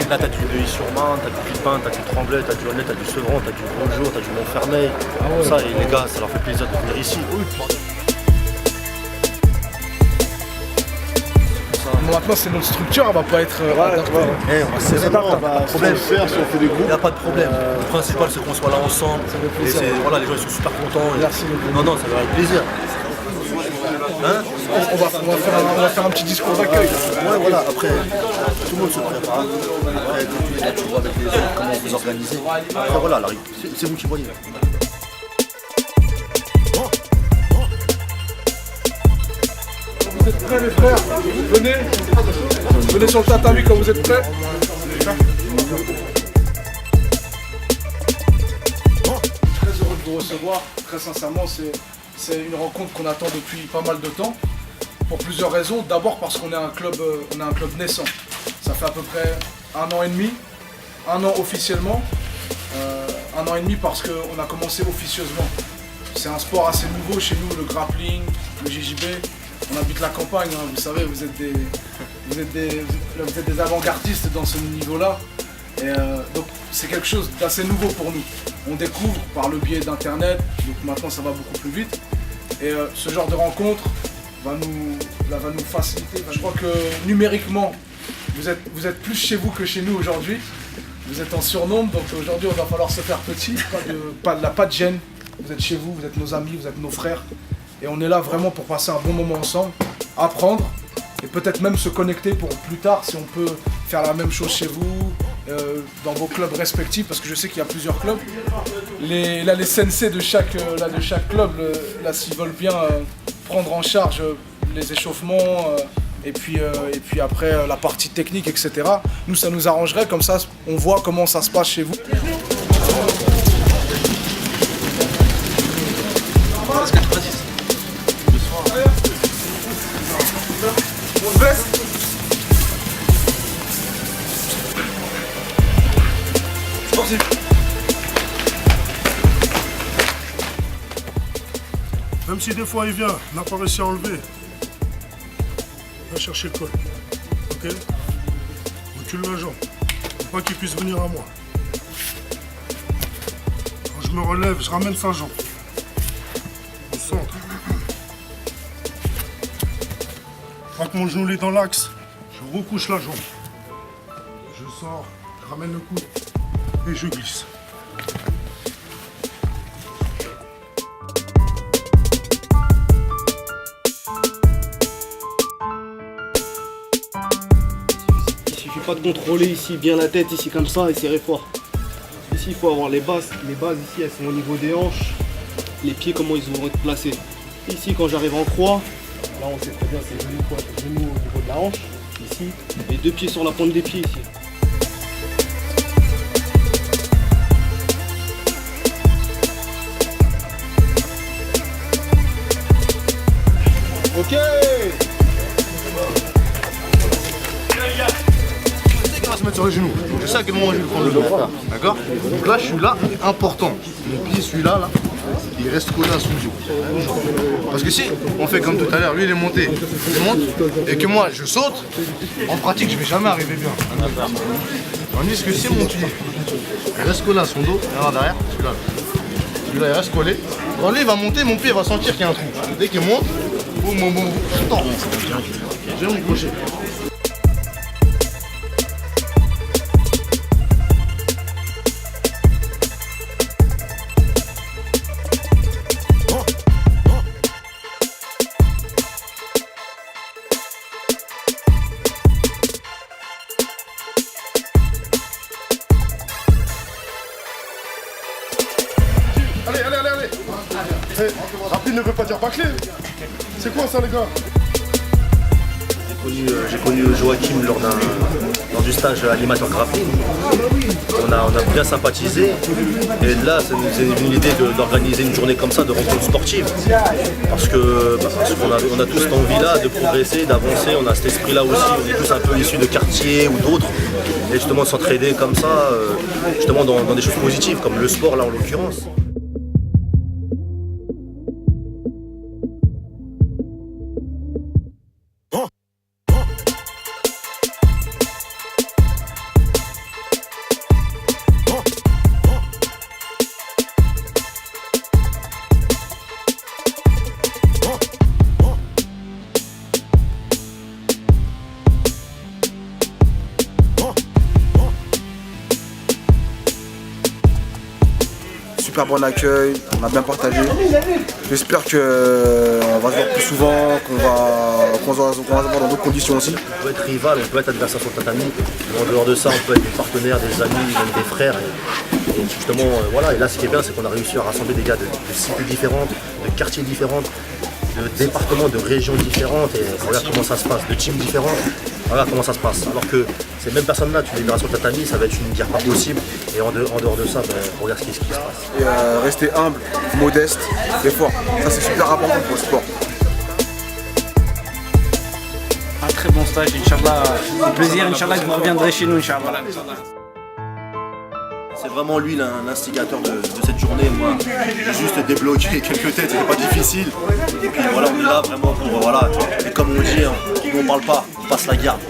Là, t'as du Neuilly-sur-Marne, t'as du Villepin, t'as du Tremblay, t'as du Aulnay, t'as du Sevran, t'as du Bonjour, t'as du Montfermeil. Ça, et les gars, ça leur fait plaisir de venir ici. Maintenant, c'est notre structure, elle va pas être adaptée. C'est pas de problème. Faire si on fait des groupes. Il n'y a pas de problème. Le principal, c'est qu'on soit là ensemble. Et voilà, les gens ils sont super contents. Merci beaucoup. Non, ça va avec plaisir. Hein, on va faire un petit discours d'accueil. ouais, voilà, après, tout le monde se prépare. Après, quand tu vois avec les autres comment vous organisez. Après, voilà, c'est vous qui voyez. Vous êtes prêts, les frères? Venez sur le tatami quand vous êtes prêts. Très heureux de vous recevoir. Très sincèrement, c'est une rencontre qu'on attend depuis pas mal de temps. Pour plusieurs raisons. D'abord parce qu'on est un club naissant. Ça fait à peu près 1 an et demi. 1 an officiellement. 1 an et demi parce qu'on a commencé officieusement. C'est un sport assez nouveau chez nous, le grappling, le JJB. On habite la campagne, hein, vous savez, vous êtes des avant-gardistes dans ce niveau-là. Et donc c'est quelque chose d'assez nouveau pour nous. On découvre par le biais d'internet, donc maintenant ça va beaucoup plus vite. Et ce genre de rencontre va nous faciliter. Je crois que numériquement, vous êtes plus chez vous que chez nous aujourd'hui. Vous êtes en surnombre, donc aujourd'hui on va falloir se faire petit, pas de gêne. Vous êtes chez vous, vous êtes nos amis, vous êtes nos frères. Et on est là vraiment pour passer un bon moment ensemble, apprendre et peut-être même se connecter pour plus tard si on peut faire la même chose chez vous, dans vos clubs respectifs, parce que je sais qu'il y a plusieurs clubs. Les sensei de chaque club, s'ils veulent bien prendre en charge les échauffements et puis après la partie technique, etc. Nous, ça nous arrangerait, comme ça on voit comment ça se passe chez vous. On baisse. Sportif. Même si des fois il vient, n'a pas réussi à enlever, va chercher le col. Ok? Recule la jambe. Faut pas qu'il puisse venir à moi. Quand je me relève, je ramène sa jambe. Au centre. Quand mon genou est dans l'axe, je recouche la jambe. Je sors, je ramène le coude et je glisse. Il suffit pas de contrôler ici bien la tête, ici comme ça, et serrer fort. Ici il faut avoir les bases. Les bases ici elles sont au niveau des hanches. Les pieds comment ils vont être placés. Ici quand j'arrive en croix, là on sait très bien c'est le genou, quoi. Le genou au niveau de la hanche, ici, et 2 pieds sur la pointe des pieds ici. Ok. On va se mettre sur les genoux. Donc je sais à quel moment je vais prendre le dos. D'accord? Donc là je suis là, important. Mon pied celui-là, là, il reste collé à son dos. Parce que si on fait comme tout à l'heure, lui il est monté, il monte, et que moi je saute, en pratique je vais jamais arriver bien. Tandis que si mon pied il reste collé à son dos, regarde derrière, celui-là il reste collé. Quand lui il va monter, mon pied va sentir qu'il y a un trou. Dès qu'il monte, boum, attends, je vais me coucher. Allez. Hey, rapide ne veut pas dire bâclé. C'est quoi ça les gars? J'ai connu Joachim lors du stage animateur graphique. On a bien sympathisé. Et là, ça nous est venu l'idée d'organiser une journée comme ça, de rencontre sportive. Parce qu'on a tous cette envie-là de progresser, d'avancer. On a cet esprit-là aussi. On est tous un peu issus de quartiers ou d'autres. Et justement, de s'entraider comme ça, justement dans des choses positives, comme le sport là en l'occurrence. super bon accueil, on a bien partagé. J'espère qu'on va se voir plus souvent, qu'on va se voir dans d'autres conditions aussi. On peut être rival, on peut être adversaire sur le tatami, mais en dehors de ça, on peut être des partenaires, des amis, même des frères. Et justement, voilà, et là ce qui est bien, c'est qu'on a réussi à rassembler des gars de cités différentes, de quartiers différents, de départements, de régions différentes, et regarde comment ça se passe, de teams différents, regarde comment ça se passe. Alors que ces mêmes personnes-là, tu les verras sur le tatami, ça va être une guerre pas possible, et en dehors de ça, regarde ce qui se passe. Et rester humble, modeste et fort, ça c'est super important pour le sport. Un très bon stage, Inch'Allah. Un plaisir, Inch'Allah, que vous reviendrez chez nous, Inch'Allah. C'est vraiment lui l'instigateur de cette journée. Moi, j'ai juste débloqué quelques têtes, c'était pas difficile. Et puis voilà, on est là vraiment pour, voilà, tu vois. Et comme on dit, nous on parle pas, on passe la garde.